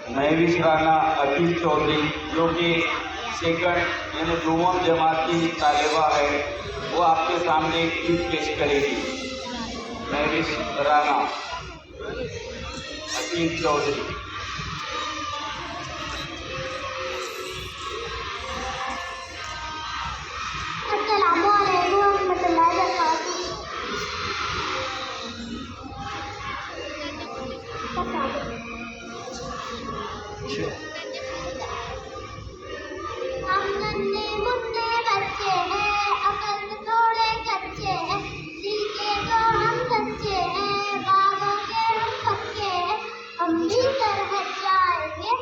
महविश राना अतीक चौधरी जो कि सेकंड यानी दोवम जमात की तालिबा है, वो आपके सामने एक गीत पेश करेगी। महविश राना अतीक चौधरी। हम नन्हे मुन्ने बच्चे हैं, अकल में थोड़े कच्चे हैं, दिल के तो हम सच्चे हैं, बागों के हम पक्के हैं, हम भी तरह जाएंगे।